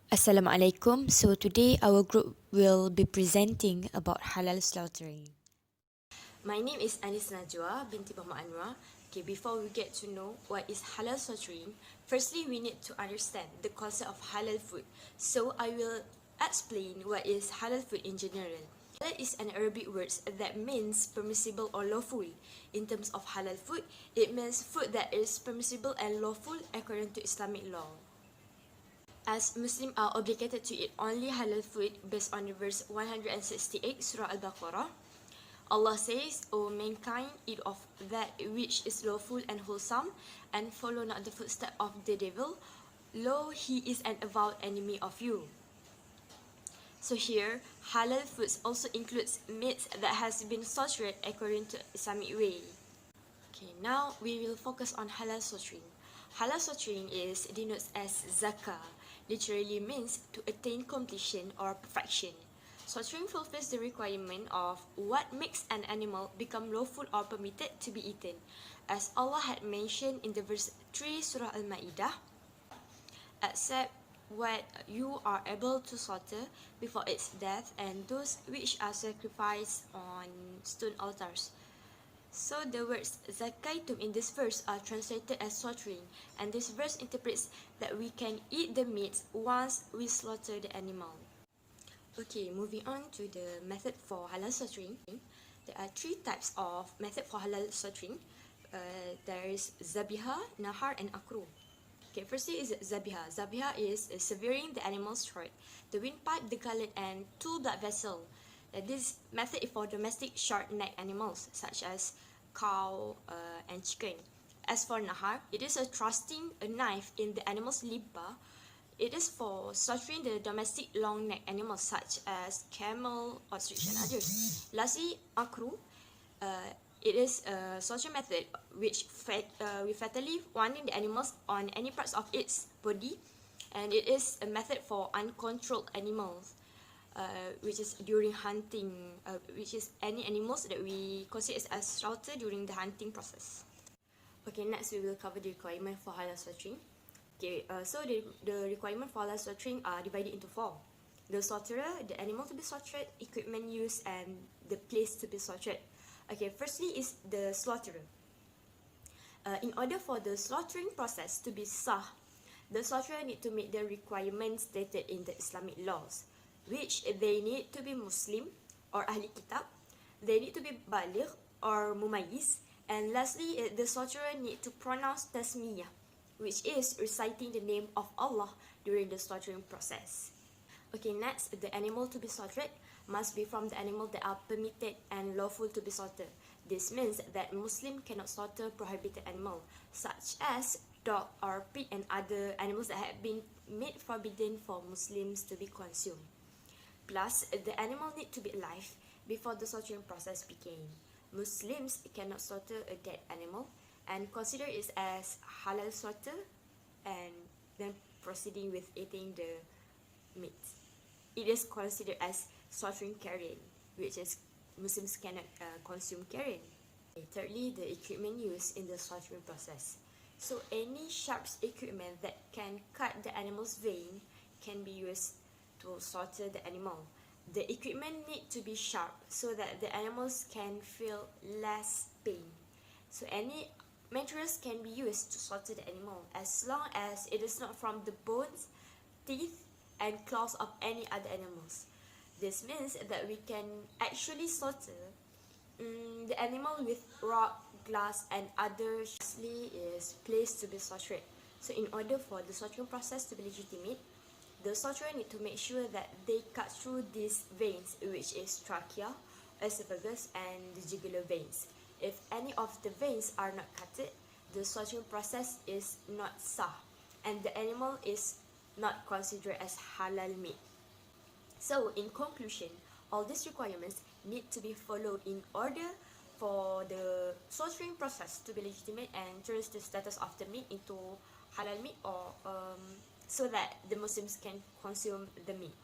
Assalamualaikum. So today our group will be presenting about halal slaughtering. My name is Anis Najwa binti Muhammad Anwar. Okay, before we get to know what is halal slaughtering, firstly we need to understand the concept of halal food. So I will explain what is halal food in general. Halal is an Arabic word that means permissible or lawful. In terms of halal food, it means food that is permissible and lawful according to Islamic law. As Muslims are obligated to eat only halal food based on the verse 168 Surah Al-Baqarah. Allah says, O mankind, eat of that which is lawful and wholesome, and follow not the footsteps of the devil. Lo, he is an avowed enemy of you. So here, halal foods also includes meats that has been slaughtered according to Islamic way. Okay, now we will focus on halal slaughtering. Halal slaughtering is denotes as zakah, literally means to attain completion or perfection. Slaughtering fulfills the requirement of what makes an animal become lawful or permitted to be eaten, as Allah had mentioned in the verse 3 Surah Al-Ma'idah, except what you are able to slaughter before its death and those which are sacrificed on stone altars. So the words zakaitum in this verse are translated as slaughtering, and this verse interprets that we can eat the meat once we slaughter the animal. Okay, moving on to the method for halal slaughtering. There are three types of method for halal slaughtering. There is zabiha, nahar, and akru. Okay, firstly is zabiha. Zabiha is severing the animal's throat, the windpipe, the gullet, and two blood vessel. This method is for domestic short-necked animals such as cow and chicken. As for nahar, it is thrusting a knife in the animal's lip bar. It is for slaughtering the domestic long-necked animals such as camel, ostrich, and others. Lastly, akru. It is a slaughter method which we fatally wounding the animals on any parts of its body, and it is a method for uncontrolled animals. Which is during hunting, which is any animals that we consider as slaughter during the hunting process. Okay, next we will cover the requirement for halal slaughtering. Okay, so the requirement for halal slaughtering are divided into four: the slaughterer, the animal to be slaughtered, equipment used, and the place to be slaughtered. Okay, firstly is the slaughterer. In order for the slaughtering process to be sah, the slaughterer need to meet the requirements stated in the Islamic laws, which they need to be Muslim or Ahli Kitab, they need to be Baligh or Mumayyiz, and lastly, the slaughterer need to pronounce Tasmiyah, which is reciting the name of Allah during the slaughtering process. Okay, next, the animal to be slaughtered must be from the animal that are permitted and lawful to be slaughtered. This means that Muslim cannot slaughter prohibited animal, such as dog or pig and other animals that have been made forbidden for Muslims to be consumed. Plus, the animal need to be alive before the slaughtering process begin. Muslims cannot slaughter a dead animal and consider it as halal slaughter and then proceeding with eating the meat. It is considered as slaughtering carrion, which is Muslims cannot consume carrion. Okay, thirdly, the equipment used in the slaughtering process. So any sharp equipment that can cut the animal's vein can be used to slaughter the animal. The equipment need to be sharp so that the animals can feel less pain. So any materials can be used to slaughter the animal as long as it is not from the bones, teeth, and claws of any other animals. This means that we can actually slaughter the animal with rock, glass, and other. Lastly is place to be slaughtered. So in order for the slaughtering process to be legitimate, the slaughterer need to make sure that they cut through these veins, which is trachea, esophagus, and the jugular veins. If any of the veins are not cut, the slaughtering process is not sah, and the animal is not considered as halal meat. So, in conclusion, all these requirements need to be followed in order for the slaughtering process to be legitimate and turns the status of the meat into halal meat, or so that the Muslims can consume the meat.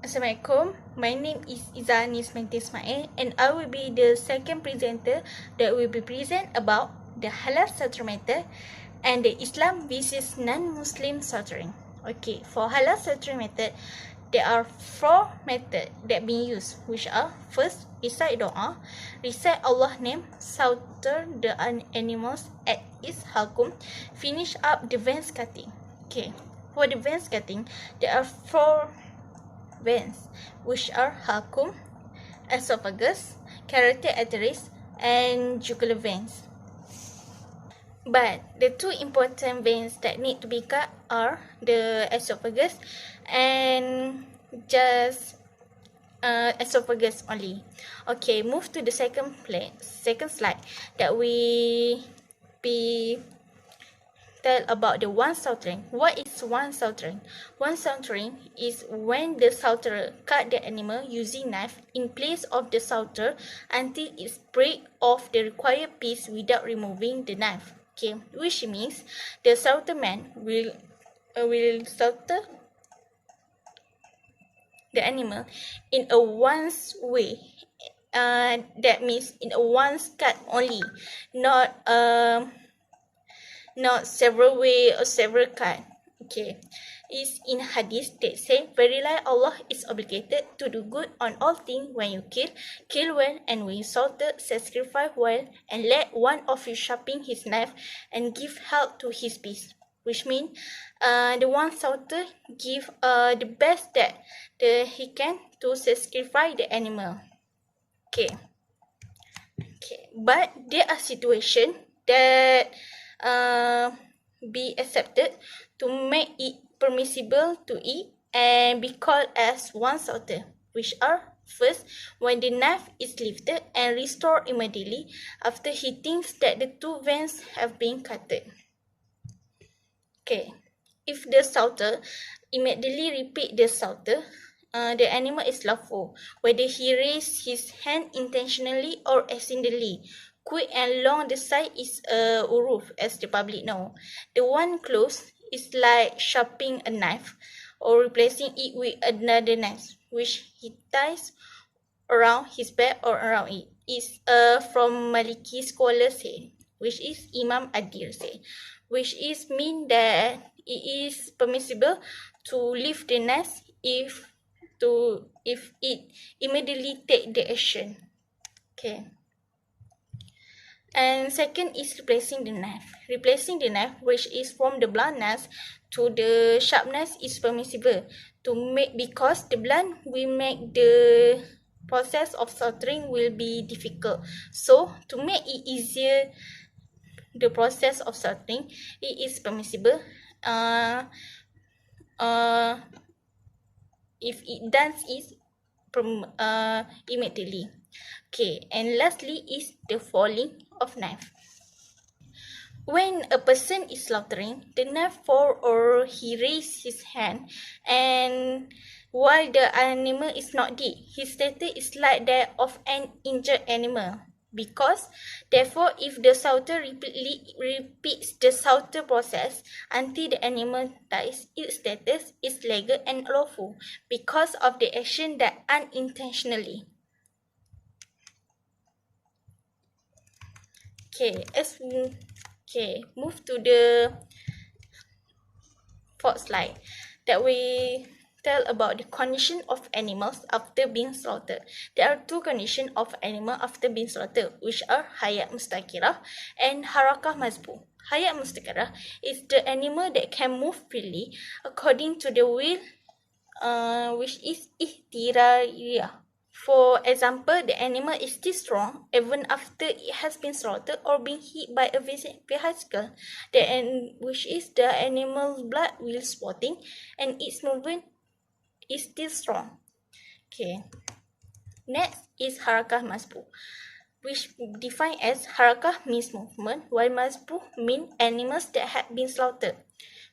Assalamualaikum. My name is Izanis Binti Ismail, and I will be the second presenter that will be present about the halal slaughter method. and the Islam versus non-Muslim slaughtering. Okay, for halal slaughtering method, there are 4 methods that being used, which are: first, recite doa, recite Allah name, slaughter the animals at its halkum, finish up the veins cutting. Okay, for the veins cutting, there are 4 veins, which are halkum, esophagus, carotid arteries, and jugular veins. But the 2 important veins that need to be cut are the esophagus and just esophagus only. Okay, move to the second slide that we be tell about the one slaughtering. What is one slaughtering? One slaughtering is when the slaughterer cut the animal using knife in place of the slaughter until it break off the required piece without removing the knife. Okay, which means the slaughterman will slaughter the animal in a once way. That means in a once cut only, not several way or several cut. Okay, it's in hadith that say, verily Allah is obligated to do good on all things. When you kill well, and when you slaughter, sacrifice well, and let one of you sharpen his knife and give help to his piece. Which means the one slaughter give the best that he can to sacrifice the animal. Okay, but there are situations that be accepted to make it permissible to eat and be called as one slaughter, which are: first, when the knife is lifted and restored immediately after he thinks that the 2 veins have been cut. Okay, if the slaughter immediately repeat the slaughter, the animal is lawful, whether he raised his hand intentionally or accidentally. Quick and long the side is uruf, as the public know. The one close is like sharpening a knife or replacing it with another knife, which he ties around his back or around it. Is from Maliki scholar say, which is Imam Adir say, which is mean that it is permissible to leave the knife if it immediately take the action. Okay. And second is replacing the knife. Replacing the knife, which is from the bluntness to the sharpness, is permissible to make, because the blunt will make the process of slaughtering will be difficult. So to make it easier, the process of slaughtering, it is permissible. If it done is immediately. Okay, and lastly is the falling of knife. When a person is slaughtering, the knife fall or he raise his hand, and while the animal is not dead, his status is like that of an injured animal. Because, therefore, if the slaughter repeats the slaughter process until the animal dies, its status is legal and lawful because of the action that unintentionally. Okay, move to the 4th slide that we tell about the condition of animals after being slaughtered. There are 2 conditions of animal after being slaughtered, which are hayat mustaqirah and harakah mazbuh. Hayat mustaqirah is the animal that can move freely according to the will, which is ihtirariyah. For example, the animal is still strong even after it has been slaughtered or been hit by a vehicle, which is the animal's blood will spotting and its movement is still strong. Okay. Next is harakah masbuh, which defined as harakah means movement, while masbuh means animals that have been slaughtered.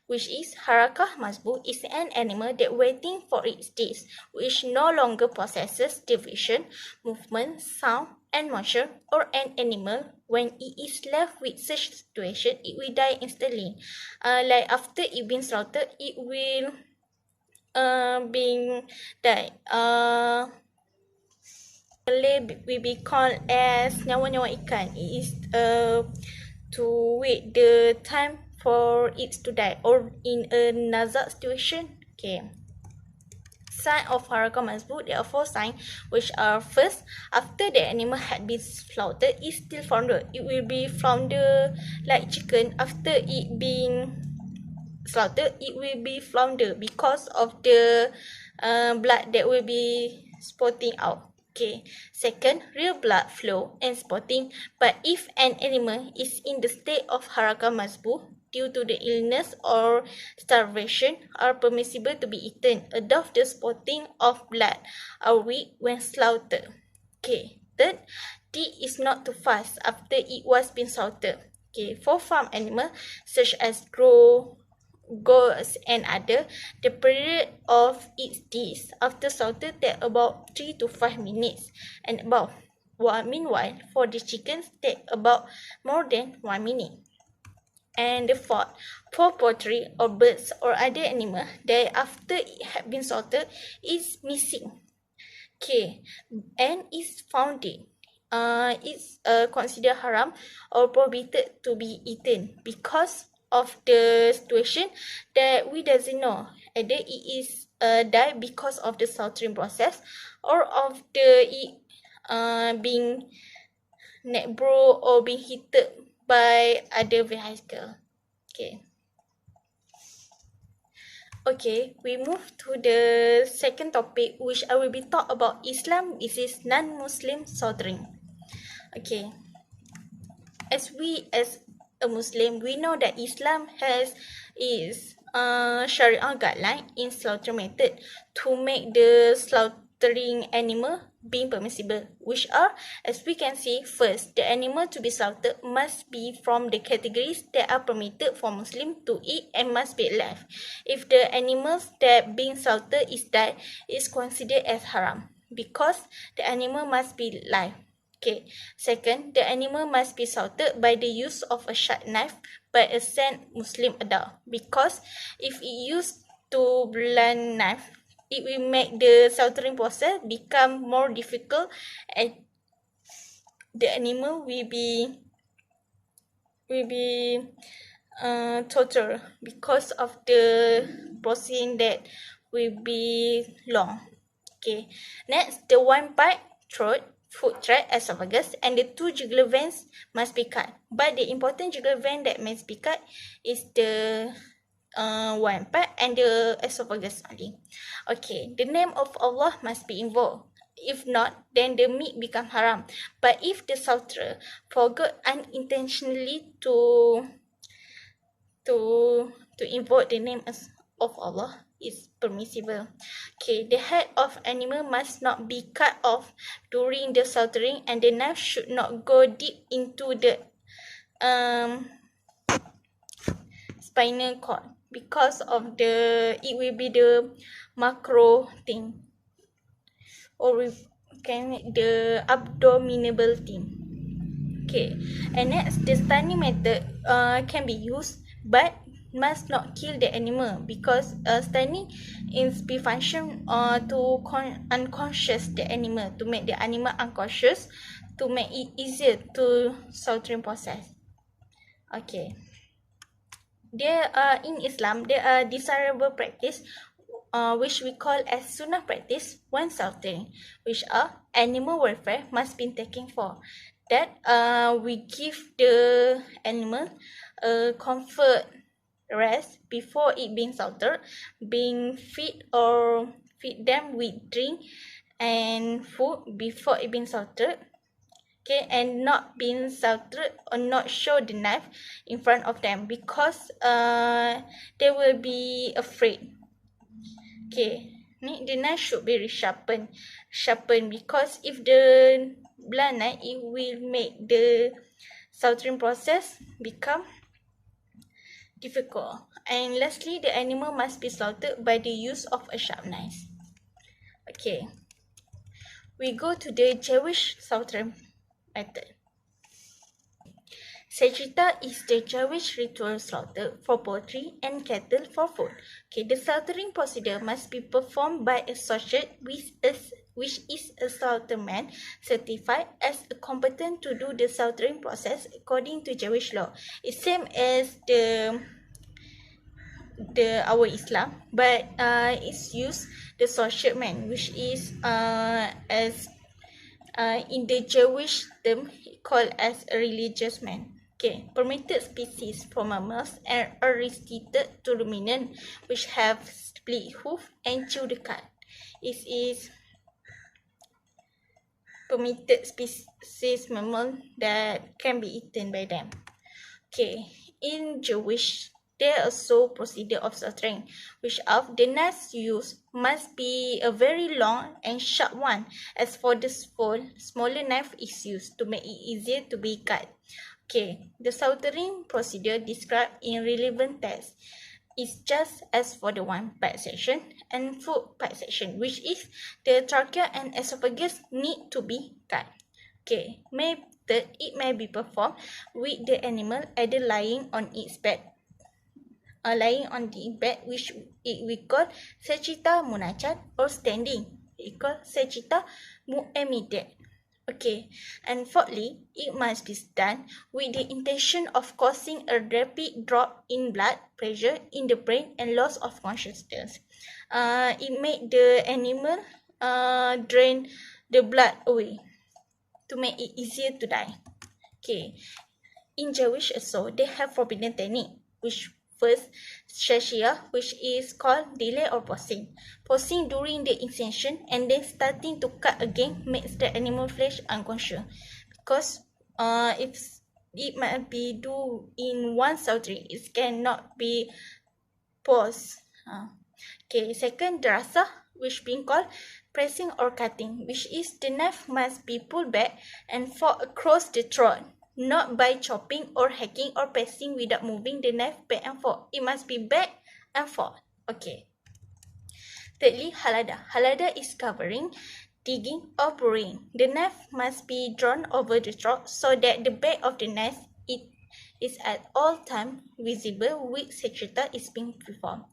Which is harakah masbuh is an animal that waiting for its death, which no longer possesses the vision, movement, sound, and motion, or an animal. When it is left with such situation, it will die instantly. Like after it been slaughtered, it will being died. Will be called as nyawa-nyawa ikan. It is to wait the time for it to die, or in a nazar situation. Okay. Sign of Haraka Mazbut, there are 4 signs, which are: first, after the animal had been slaughtered, it still flounder. It will be flounder like chicken. After it being slaughtered, it will be flounder because of the blood that will be spotting out. Okay. Second, real blood flow and spotting. But if an animal is in the state of haraka mazbuh due to the illness or starvation, are permissible to be eaten. Above the spotting of blood are weak when slaughtered. Okay. Third, it is not too fast after it was been slaughtered. Okay. For farm animal such as goats and other, the period of its days after slaughter take about 3 to 5 minutes and above. Meanwhile, for the chickens take about more than 1 minute. And the fourth, for poultry or birds or other animal that after it had been slaughtered is missing. Okay, and is found it. It's considered haram or prohibited to be eaten because of the situation that we doesn't know either it is die because of the slaughtering process or of the it being neck broke or being hit by other vehicle. Okay. Okay, we move to the second topic, which I will be talk about Islam is non-Muslim slaughtering. Okay. As a Muslim, we know that Islam is Sharia guideline in slaughter method to make the slaughtering animal being permissible, which are, as we can see, first, the animal to be slaughtered must be from the categories that are permitted for Muslim to eat and must be alive. If the animals that being slaughtered is died, it is considered as haram because the animal must be live. Okay. Second, the animal must be slaughtered by the use of a sharp knife by a sane Muslim adult, because if it used to blunt knife, it will make the slaughtering process become more difficult and the animal will be tortured because of the processing that will be long. Okay. Next, the one part, throat, food tract, esophagus, and the 2 jugular veins must be cut. But the important jugular vein that must be cut is the one part and the esophagus only. Okay, the name of Allah must be invoked. If not, then the meat become haram. But if the slaughterer forgot unintentionally to invoke the name of Allah, is permissible. Okay, the head of animal must not be cut off during the slaughtering, and the knife should not go deep into the spinal cord because of it will be the macro thing, or we can make the abdominable thing. Okay, and next, the stunning method can be used, but must not kill the animal because stunning is be function to unconscious the animal, to make the animal unconscious, to make it easier to slaughtering process. Okay. In Islam, there are desirable practice which we call as sunnah practice when slaughtering, which are animal welfare must be taken for. That we give the animal comfort rest before it being slaughtered, being feed them with drink and food before it being slaughtered. Okay, and not being slaughtered or not show the knife in front of them because they will be afraid. Okay, the knife should be sharpened because if the blunt knife, it will make the slaughtering process become difficult. And lastly, the animal must be slaughtered by the use of a sharp knife. Okay, we go to the Jewish slaughtering method. Sejita is the Jewish ritual slaughter for poultry and cattle for food. Okay, the slaughtering procedure must be performed by a sergeant which is a slaughterman certified as competent to do the slaughtering process according to Jewish law. It's same as the our Islam, but it's used the social man, which is as in the Jewish term called as a religious man. Okay, permitted species for mammals are restricted to ruminant, which have split hoof and chew the cud. It is permitted species mammal that can be eaten by them. Okay, in Jewish, there also procedure of slaughtering, which of the knives used must be a very long and sharp one. As for the smaller knife is used to make it easier to be cut. Okay, the slaughtering procedure described in relevant text is just as for the one part section and food part section, which is the trachea and esophagus need to be cut. Okay, method it may be performed with the animal either lying on its bed, lying on the bed, which we call secita munachat, or standing, we call secita mu'emidat. Okay, and fourthly, it must be done with the intention of causing a rapid drop in blood pressure in the brain and loss of consciousness. It made the animal drain the blood away to make it easier to die. Okay, in Jewish also, they have forbidden technique, which first shashia, which is called delay or pausing. Pausing during the insertion and then starting to cut again makes the animal flesh unconscious, because if it might be do in one surgery, it cannot be paused. Okay, second drasa, which being called pressing or cutting, which is the knife must be pulled back and fall across the throat, not by chopping or hacking or pressing without moving the knife back and forth. It must be back and forth. Okay. Thirdly, halada. Halada is covering, digging or burrowing. The knife must be drawn over the throat so that the back of the knife it is at all time visible with secreta is being performed.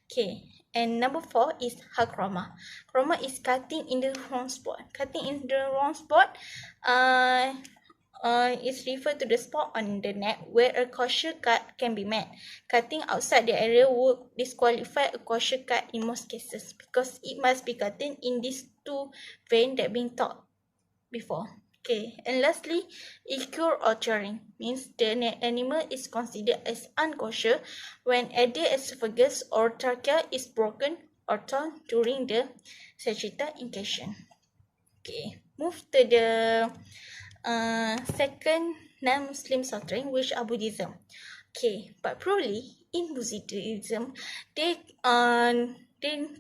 Okay, and number 4 is hakroma. Chroma is cutting in the wrong spot. Cutting in the wrong spot is referred to the spot on the neck where a kosher cut can be made. Cutting outside the area would disqualify a kosher cut in most cases, because it must be cutting in these two veins that been taught before. Okay, and lastly, icure or tearing means the animal is considered as unkosher when either esophagus or trachea is broken or torn during the sagittal ingestion. Okay, move to the second non-Muslim slaughtering, which are Buddhism. Okay, but probably in Buddhism, they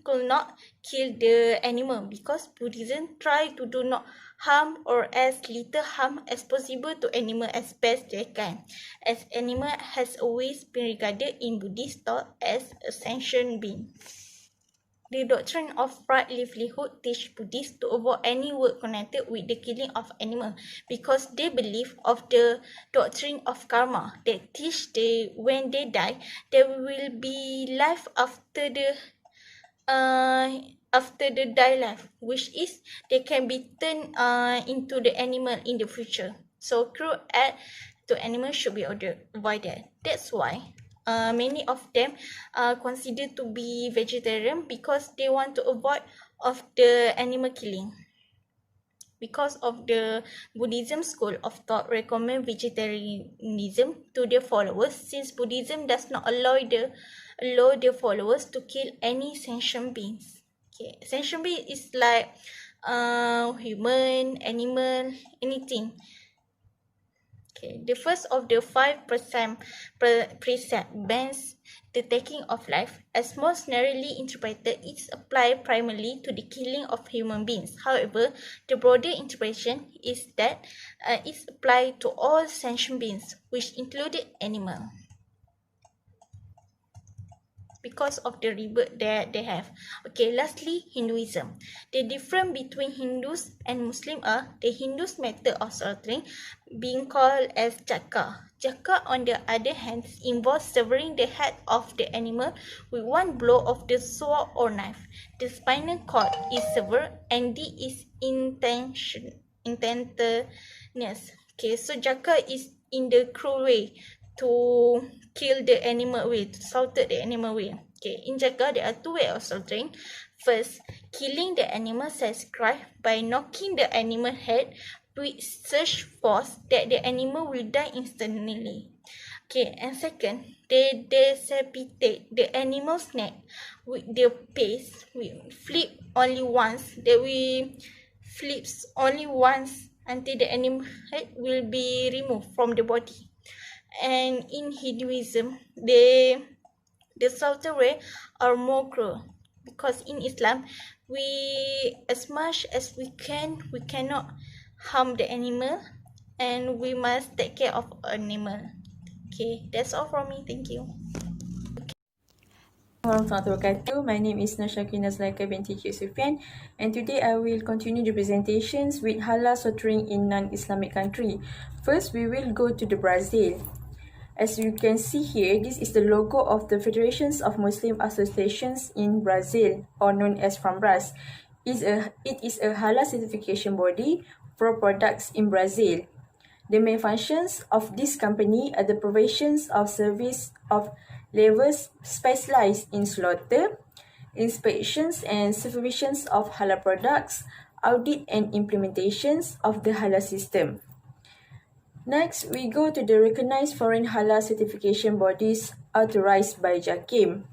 could not kill the animal, because Buddhism try to do not harm or as little harm as possible to animal as best they can, as animal has always been regarded in Buddhist thought as a sentient being. The doctrine of right livelihood teach Buddhists to avoid any work connected with the killing of animal, because they believe of the doctrine of karma that teach they when they die there will be life after the die life, which is they can be turned into the animal in the future. So cruel act to animals should be avoided. That's why many of them are considered to be vegetarian, because they want to avoid of the animal killing. Because of the Buddhism school of thought recommend vegetarianism to their followers, since Buddhism does not allow their followers to kill any sentient beings. Okay, sentient being is like human, animal, anything. Okay, the first of the 5% precept bans the taking of life. As most narrowly interpreted, it's applied primarily to the killing of human beings. However, the broader interpretation is that it's applied to all sentient beings, which included animals, because of the rebirth that they have. Okay, lastly, Hinduism. The difference between Hindus and Muslim are the Hindus method of slaughtering being called as jaka. Jaka, on the other hand, involves severing the head of the animal with one blow of the sword or knife. The spinal cord is severed and this is instantaneous. Okay, so jaka is in the cruel way to kill the animal away, to slaughter the animal away. Okay, in Jaga, there are two ways of slaughtering. First, killing the animal sacrifice by knocking the animal head with such force that the animal will die instantly. Okay, and second, they decapitate the animal's neck with their paste. We flip only once. They will flips only once until the animal head will be removed from the body. And in Hinduism, the slaughter way are more cruel, because in Islam, we, as much as we can, we cannot harm the animal, and we must take care of animal. Okay, that's all from me. Thank you. Warahmatullahi wabarakatuh. My name is Nashakina Zulaika binti Cik Sufian, and today I will continue the presentations with halal slaughtering in non-Islamic country. First, we will go to the Brazil. As you can see here, this is the logo of the Federations of Muslim Associations in Brazil, or known as FAMBRAS. It is a halal certification body for products in Brazil. The main functions of this company are the provisions of service of levels specialized in slaughter, inspections and supervisions of halal products, audit and implementations of the halal system. Next, we go to the recognized foreign halal certification bodies authorized by JAKIM.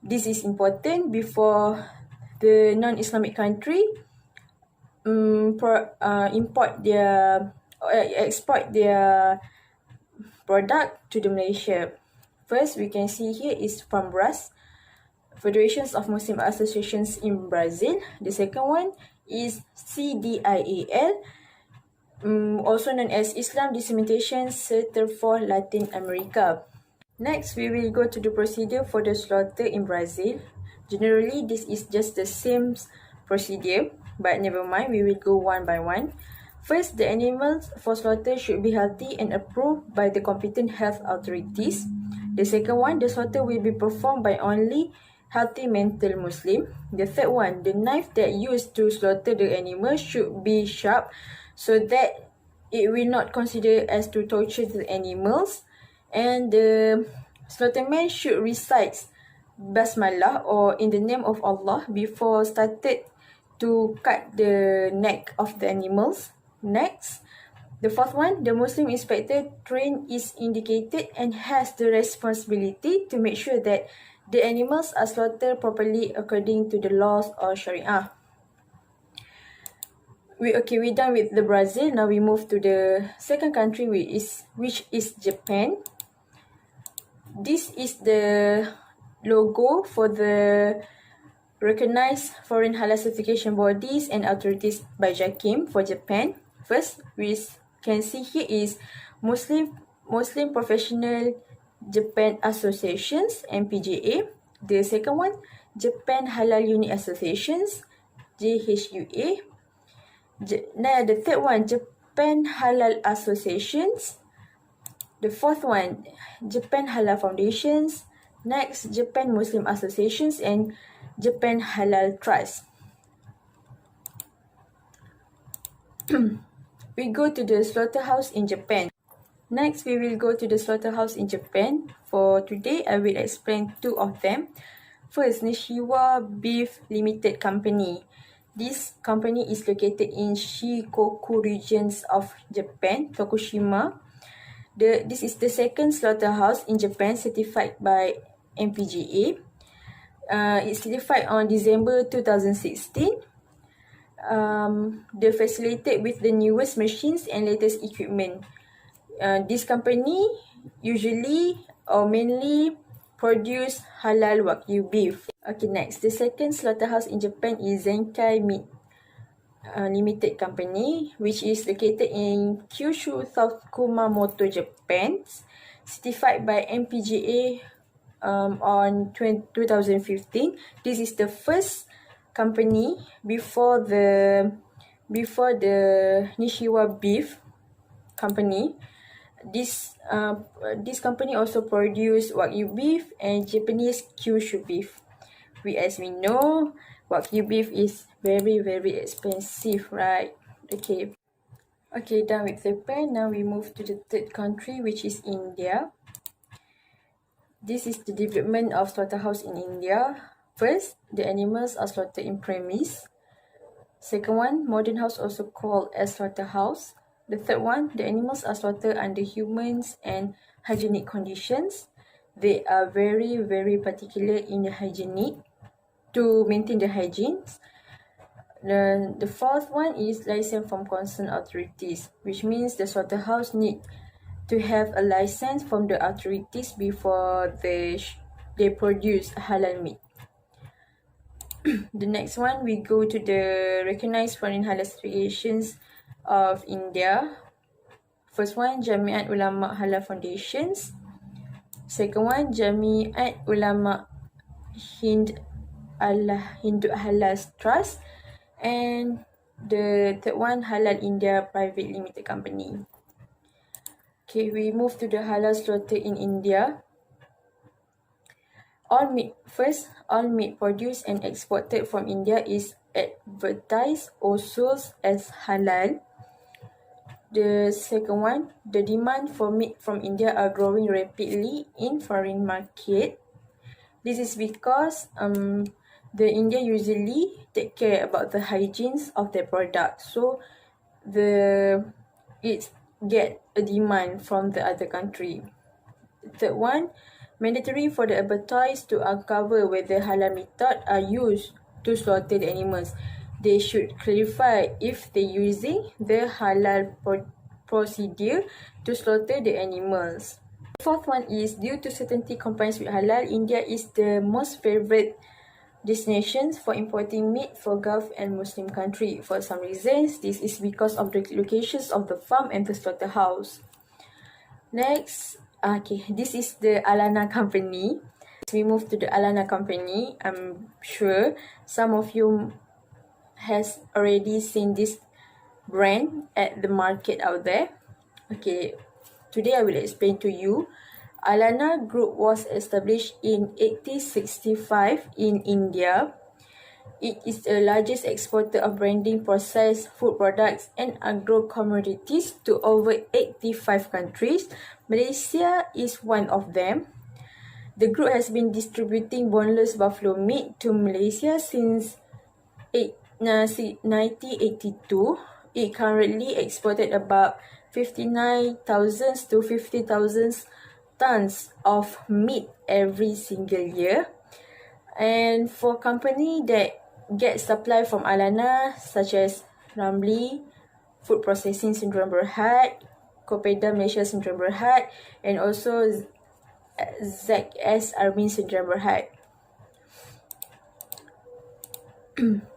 This is important before the non-Islamic country export their product to the Malaysia. First, we can see here is FAMBRAS, Federations of Muslim Associations in Brazil. The second one is CDIAL, also known as Islam Dissemination Center for Latin America. Next, we will go to the procedure for the slaughter in Brazil. Generally, this is just the same procedure, but never mind, we will go one by one. First, the animals for slaughter should be healthy and approved by the competent health authorities. The second one, the slaughter will be performed by only healthy mental Muslim. The third one, the knife that used to slaughter the animal should be sharp so that it will not consider as to torture the animals. And the slaughterman should recite Basmalah or in the name of Allah before started to cut the neck of the animals. Next, the fourth one, the Muslim inspector trained is indicated and has the responsibility to make sure that the animals are slaughtered properly according to the laws or Sharia. We're done with the Brazil. Now we move to the second country, which is Japan. This is the logo for the recognized foreign halal certification bodies and authorities by JAKIM for Japan. First, we can see here is Muslim Professional Japan Associations, MPJA. The second one, Japan Halal Unit Associations, JHUA. Now the third one, Japan Halal Associations. The fourth one, Japan Halal Foundations. Next, Japan Muslim Associations and Japan Halal Trust. We go to the slaughterhouse in Japan. Next, we will go to the slaughterhouse in Japan. For today, I will explain two of them. First, Nishiwa Beef Limited Company. This company is located in Shikoku regions of Japan, Tokushima. This is the second slaughterhouse in Japan certified by MPGA. It's certified on December 2016. They're facilitated with the newest machines and latest equipment. This company usually or mainly produce halal wagyu beef. Okay, next, the second slaughterhouse in Japan is Zenkai Meat Limited Company, which is located in Kyushu, South Kumamoto, Japan, certified by MPGA on 2015. This is the first company before the Nishiwa Beef Company. This company also produce wagyu beef and Japanese Kyushu beef. As we know, wagyu beef is very, very expensive, right? Okay. Okay, done with Japan. Now we move to the third country, which is India. This is the development of slaughterhouse in India. First, the animals are slaughtered in premise. Second one, modern house also called as slaughterhouse. The third one, the animals are slaughtered under humans and hygienic conditions. They are very, very particular in the hygienic to maintain the hygiene. The fourth one is license from concerned authorities, which means the slaughterhouse need to have a license from the authorities before they produce halal meat. The next one, we go to the recognized foreign halal associations of India. First one, Jamiat Ulama Halal Foundations. Second one, Jamiat Ulama Hindu Halal Trust. And the third one, Halal India Private Limited Company. Okay, we move to the halal slaughter in India. All meat produced and exported from India is advertised or sold as halal. The second one, the demand for meat from India are growing rapidly in foreign market. This is because the India usually take care about the hygiene of their product, so it get a demand from the other country. Third one, mandatory for the abattoirs to uncover whether halal method are used to slaughter the animals. They should clarify if they using the halal procedure to slaughter the animals. The fourth one is, due to certainty compliance with halal, India is the most favorite destinations for importing meat for Gulf and Muslim country. For some reasons, this is because of the locations of the farm and the slaughterhouse. Next, this is the Alana company. We move to the Alana company. I'm sure some of you has already seen this brand at the market out there. Okay, today I will explain to you. Alana Group was established in 1865 in India. It is the largest exporter of branding, processed food products and agro-commodities to over 85 countries. Malaysia is one of them. The group has been distributing boneless buffalo meat to Malaysia since 1982. It currently exported about 59,000 to 50,000 tons of meat every single year. And for company that get supply from Alana, such as Ramli Food Processing Syndrome Berhad, Kopeda Malaysia Syndrome Berhad, and also ZS Armin Syndrome Berhad.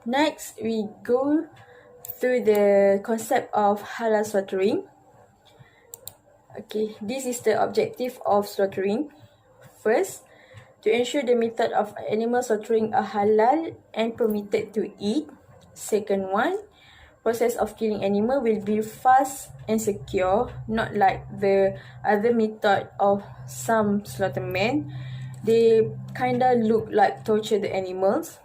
Next, we go through the concept of halal slaughtering. Okay, this is the objective of slaughtering. First, to ensure the method of animal slaughtering are halal and permitted to eat. Second one, process of killing animal will be fast and secure, not like the other method of some slaughtermen. They kinda look like torture the animals.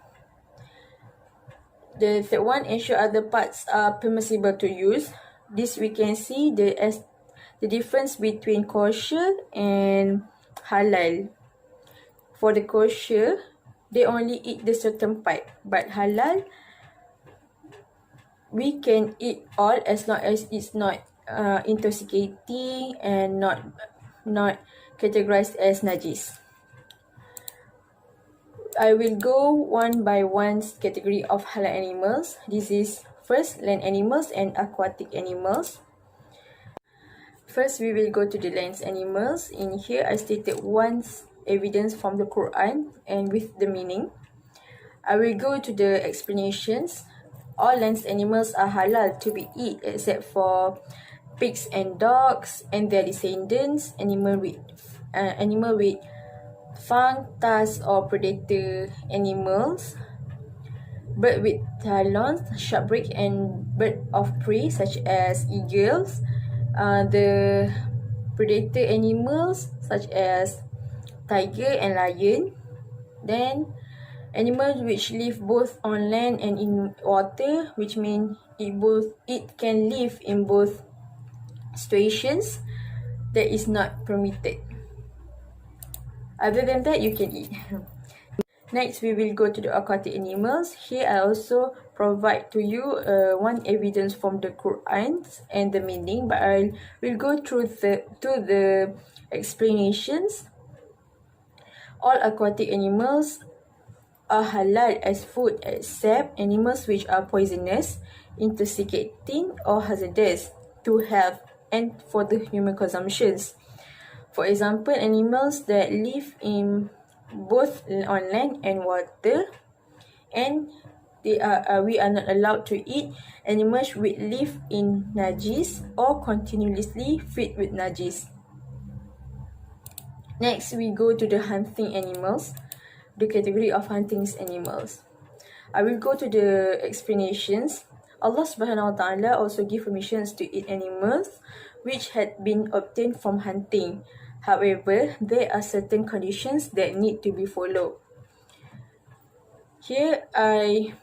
The third one, ensure other parts are permissible to use. This we can see the difference between kosher and halal. For the kosher, they only eat the certain part, but halal, we can eat all as long as it's not intoxicating and not categorized as najis. I will go one by one category of halal animals. This is first land animals and aquatic animals. First, we will go to the land animals. In here, I stated one evidence from the Quran and with the meaning. I will go to the explanations. All land animals are halal to be eaten except for pigs and dogs and their descendants, animal with fang, tusk or predator animals, bird with talons, sharp beak and bird of prey such as eagles, the predator animals such as tiger and lion, then animals which live both on land and in water, which mean it can live in both situations that is not permitted. Other than that, you can eat. Next, we will go to the aquatic animals. Here, I also provide to you one evidence from the Quran and the meaning, but I will go through the explanations. All aquatic animals are halal as food except animals which are poisonous, intoxicating, or hazardous to health and for the human consumptions. For example, animals that live in both on land and water, and we are not allowed to eat animals which live in najis or continuously filled with najis. Next, we go to the hunting animals, the category of hunting animals. I will go to the explanations. Allah Subhanahu wa Ta'ala also give permissions to eat animals which had been obtained from hunting. However, there are certain conditions that need to be followed. Here I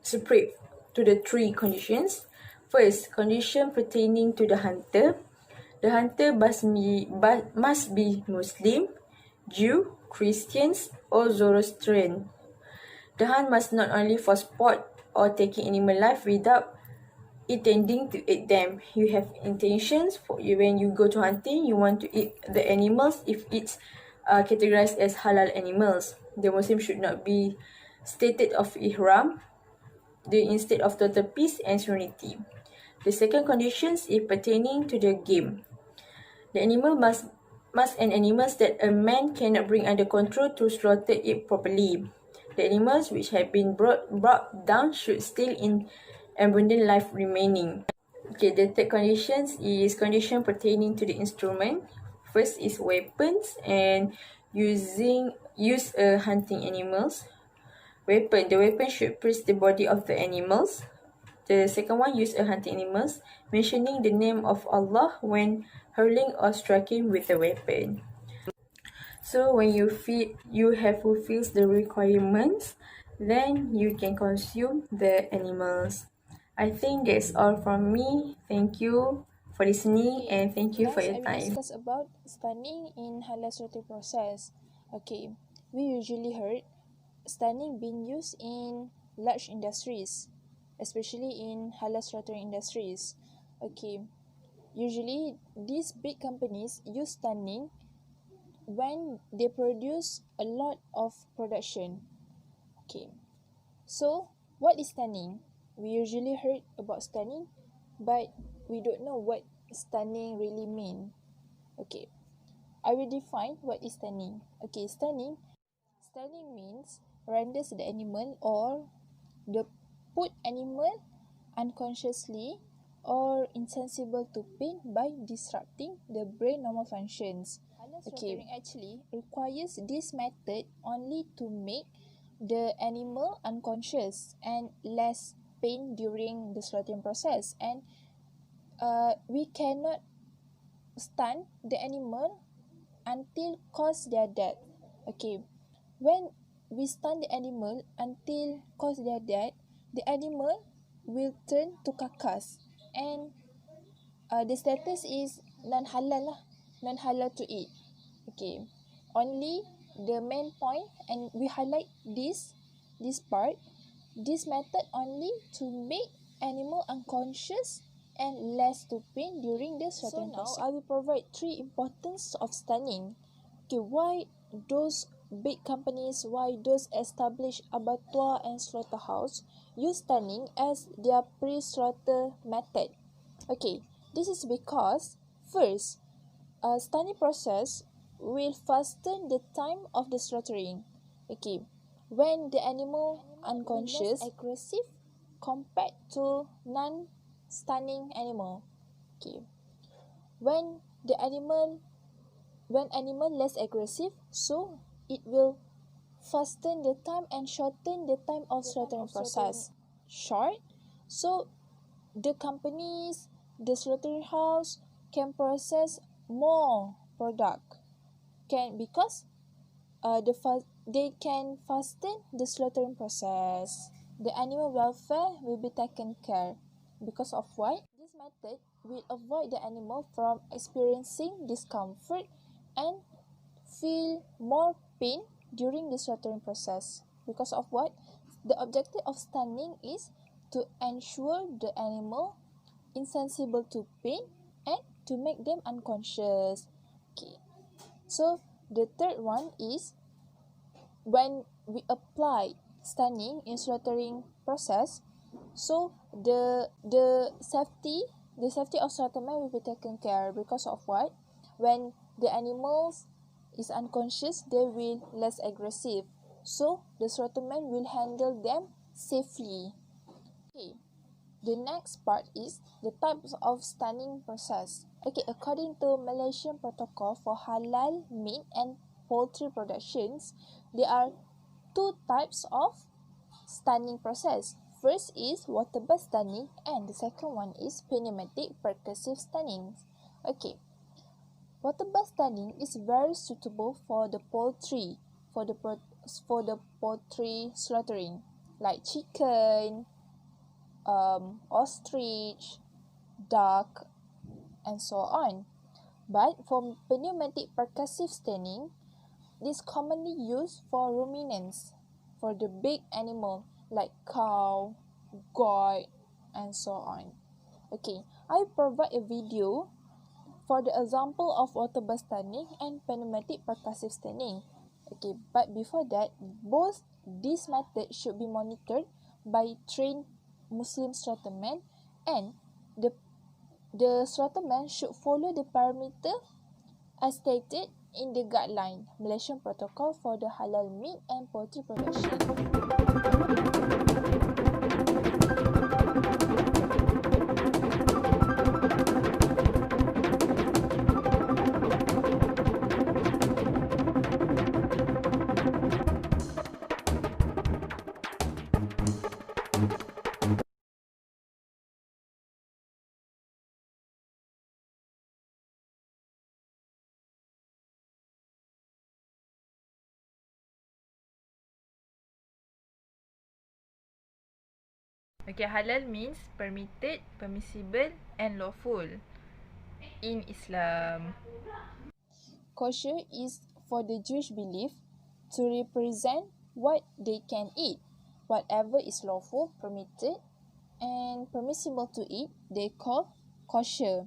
separate to the three conditions. First, condition pertaining to the hunter. The hunter must be Muslim, Jew, Christians, or Zoroastrian. The hunt must not only for sport or taking animal life without intending to eat them. You have intentions for when you go to hunting, you want to eat the animals if it's categorized as halal animals. The Muslim should not be stated of ihram, instead of total peace and serenity. The second condition is pertaining to the game. The animal must an animals that a man cannot bring under control to slaughter it properly. The animals which have been brought down should still in abundant life remaining. Okay, the third condition is condition pertaining to the instrument. First is weapons and use hunting animals. Weapon. The weapon should pierce the body of the animals. The second one, use a hunting animals, mentioning the name of Allah when hurling or striking with the weapon. So when you have fulfilled the requirements, then you can consume the animals. I think that's all from me. Thank you for listening and thank you for your I will time. discuss about stunning in halal slaughtering process. Okay, we usually heard stunning being used in large industries, especially in halal slaughtering industries. Okay, usually these big companies use stunning when they produce a lot of production. Okay, so what is stunning? We usually heard about stunning, but we don't know what stunning really mean. Okay, I will define what is stunning. Okay, stunning means renders the animal or the put animal unconsciously or insensible to pain by disrupting the brain normal functions. Okay, actually requires this method only to make the animal unconscious and less pain during the slaughtering process, and we cannot stun the animal until cause their death. Okay, when we stun the animal until cause their death, the animal will turn to carcass, and the status is non-halal lah, non-halal to eat. Okay, only the main point, and we highlight this part, this method only to make animal unconscious and less to pain during the slaughtering process. So now I will provide 3 importance of stunning. Okay, why those big companies, why those established abattoir and slaughterhouse use stunning as their pre-slaughter method. Okay, this is because first, a stunning process will fasten the time of the slaughtering. Okay, when the animal unconscious, aggressive compared to non-stunning animal. Okay, when animal less aggressive, so it will fasten the time and shorten the time of slaughtering process. Short, so the companies, the slaughterhouse can process more product, because they can fasten the slaughtering process. The animal welfare will be taken care. Because of what? This method will avoid the animal from experiencing discomfort and feel more pain during the slaughtering process. Because of what? The objective of stunning is to ensure the animal insensible to pain and to make them unconscious. Okay. So the third one is when we apply stunning in slaughtering process, so the safety of slaughterman will be taken care because of what? When the animals is unconscious, they will less aggressive. So the slaughterman will handle them safely. Okay. The next part is the types of stunning process. Okay, according to Malaysian protocol for halal meat and poultry productions, there are two types of stunning process. First is water bath stunning and the second one is pneumatic percussive stunning. Okay, water bath stunning is very suitable for the poultry, for the poultry slaughtering, like chicken, ostrich, duck, and so on. But for pneumatic percussive stunning, this commonly used for ruminants, for the big animal like cow, goat, and so on. Okay, I provide a video for the example of water bath stunning and pneumatic percussive stunning. Okay, but before that, both these methods should be monitored by trained Muslim slaughtermen, and the slaughterman should follow the parameter as stated in the guideline Malaysian Protocol for the Halal Meat and Poultry Production. Okay, halal means permitted, permissible and lawful in Islam. Kosher is for the Jewish belief to represent what they can eat. Whatever is lawful, permitted, and permissible to eat, they call kosher.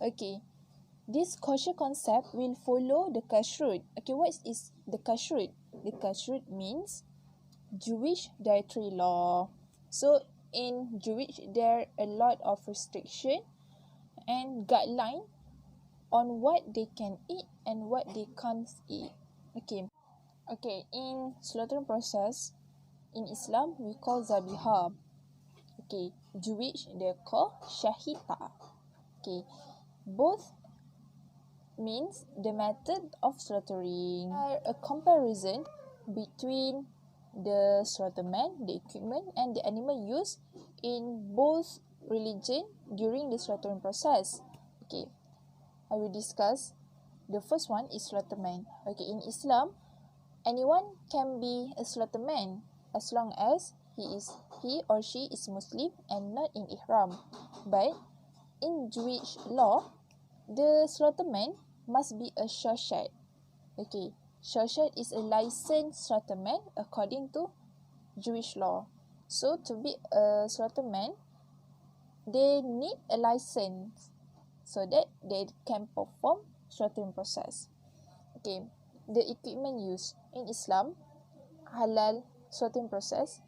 Okay, this kosher concept will follow the kashrut. Okay, what is the kashrut? The kashrut means Jewish dietary law. So in Jewish, there are a lot of restriction and guideline on what they can eat and what they can't eat. Okay, in slaughtering process, in Islam, we call zabiha. Okay, Jewish, they call shahita. Okay, both means the method of slaughtering. A comparison between the slaughterman, the equipment, and the animal used in both religion during the slaughtering process. Okay, I will discuss. The first one is slaughterman. Okay, in Islam, anyone can be a slaughterman as long as he or she is Muslim and not in ihram. But in Jewish law, the slaughterman must be a shoshet. Okay, shoshet is a licensed slaughterman according to Jewish law. So to be a slaughterman, they need a license so that they can perform slaughtering process. Okay, the equipment used in Islam, halal slaughtering process,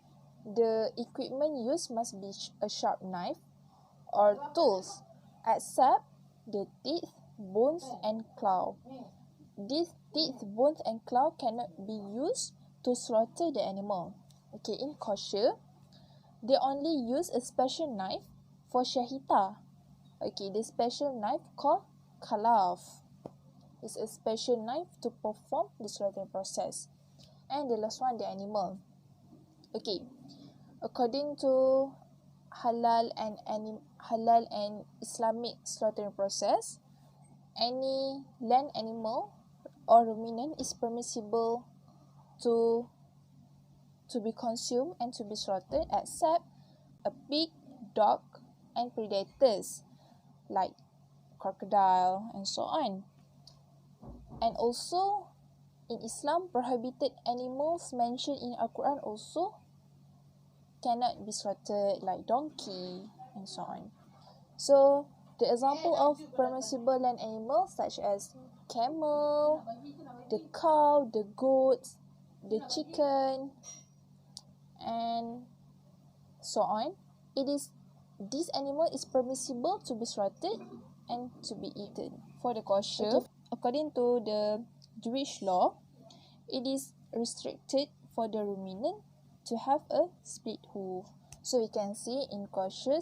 the equipment used must be a sharp knife or tools, except the teeth, bones, and claw. These teeth, bones, and claw cannot be used to slaughter the animal. Okay, in kosher, they only use a special knife for shahita. Okay, the special knife called kalaf is a special knife to perform the slaughtering process. And the last one, the animal. Okay, according to halal and Islamic slaughtering process, any land animal or ruminant is permissible to be consumed and to be slaughtered except a pig, dog, and predators like crocodile and so on. And also in Islam, prohibited animals mentioned in Al-Quran also cannot be slaughtered, like donkey and so on. So the example of permissible land animals such as camel, the cow, the goat, the chicken, and so on. This animal is permissible to be slaughtered and to be eaten. For the kosher, according to the Jewish law, it is restricted for the ruminant to have a split hoof. So we can see in kosher,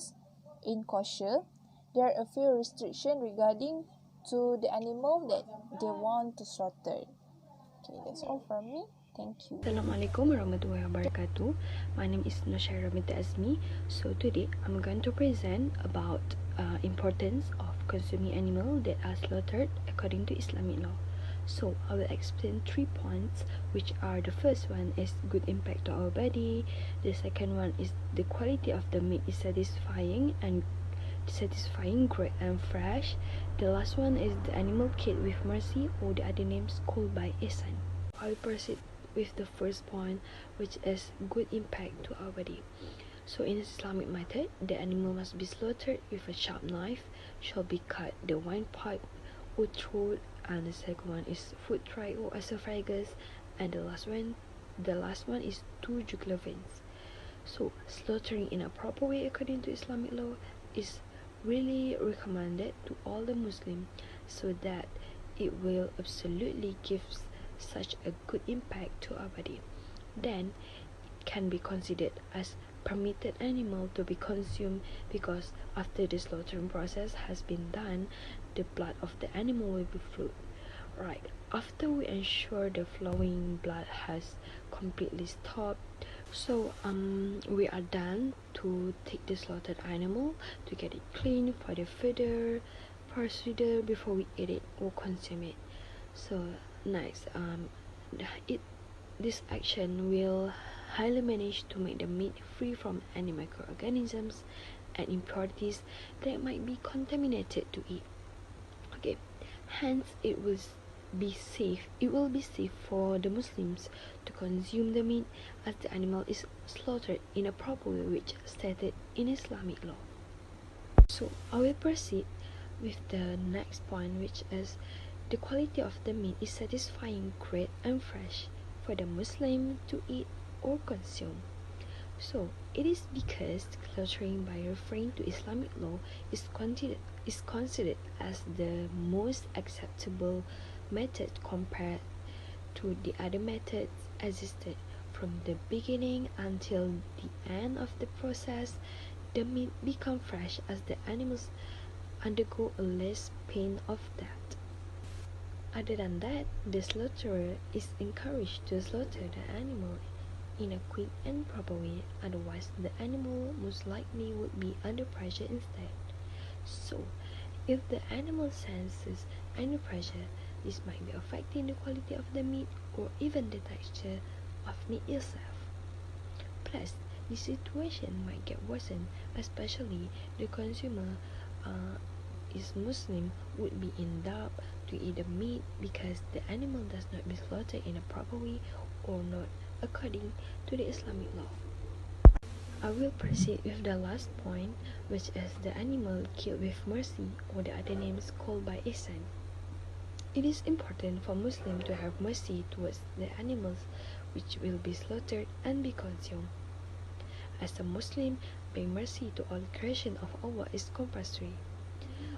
there are a few restrictions regarding to the animal that they want to slaughter. Okay, that's all from me. Thank you. Assalamualaikum warahmatullahi wabarakatuh. My name is Nushaira binti Azmi. So today I'm going to present about importance of consuming animals that are slaughtered according to Islamic law. So I will explain 3 points, which are: the first one is good impact to our body, the second one is the quality of the meat is satisfying, great and fresh. The last one is the animal killed with mercy, or the other names called by ihsan. I will proceed with the first point, which is good impact to our body. So in Islamic method, the animal must be slaughtered with a sharp knife, shall be cut the windpipe or throat, and the second one is foot tract or esophagus, and the last one is 2 jugular veins. So slaughtering in a proper way according to Islamic law is really recommended to all the Muslims, so that it will absolutely give such a good impact to our body. Then it can be considered as permitted animal to be consumed, because after the slaughtering process has been done, the blood of the animal will be flowed. Right, after we ensure the flowing blood has completely stopped, so we are done to take the slaughtered animal to get it clean for the further procedure before we eat it or consume it. So next, this action will highly manage to make the meat free from any microorganisms and impurities that might be contaminated to eat. Okay, hence it will be safe for the Muslims to consume the meat, as the animal is slaughtered in a proper way, which stated in Islamic law. So I will proceed with the next point, which is the quality of the meat is satisfying, great and fresh for the Muslim to eat or consume. So it is because slaughtering, by referring to Islamic law, is considered as the most acceptable method compared to the other methods existed. From the beginning until the end of the process, the meat become fresh as the animals undergo a less pain of death. Other than that, the slaughterer is encouraged to slaughter the animal in a quick and proper way, otherwise the animal most likely would be under pressure instead. So, if the animal senses any pressure, this might be affecting the quality of the meat or even the texture of meat itself. Plus, the situation might get worsened, especially the consumer is Muslim would be in doubt to eat the meat because the animal does not be slaughtered in a proper way or not according to the Islamic law. I will proceed with the last point, which is the animal killed with mercy, or the other names called by ihsan. It is important for Muslims to have mercy towards the animals which will be slaughtered and be consumed. As a Muslim, paying mercy to all creation of Allah is compulsory.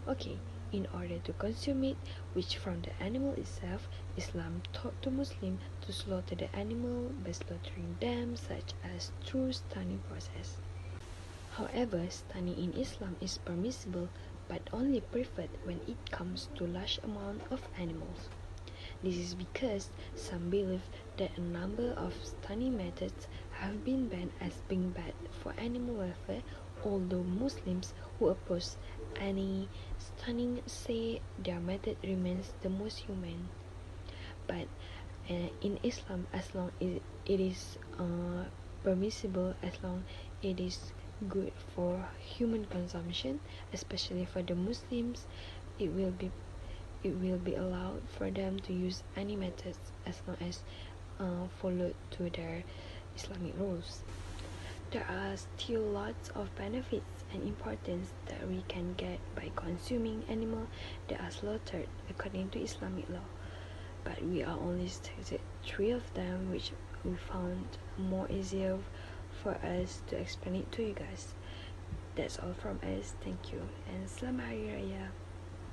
Okay, in order to consume it, which from the animal itself, Islam taught to Muslims to slaughter the animal by slaughtering them, such as through stunning process. However, stunning in Islam is permissible, but only preferred when it comes to large amount of animals. This is because some believe that a number of stunning methods have been banned as being bad for animal welfare, although Muslims who oppose any stunning say their method remains the most humane. But in Islam, as long as it is permissible, as long it is good for human consumption, especially for the Muslims. It will be allowed for them to use any methods as long as followed to their Islamic rules. There are still lots of benefits and importance that we can get by consuming animals that are slaughtered according to Islamic law, but we are only stated 3 of them, which we found more easier for us to explain it to you guys. That's all from us. Thank you and Selamat Hari Raya.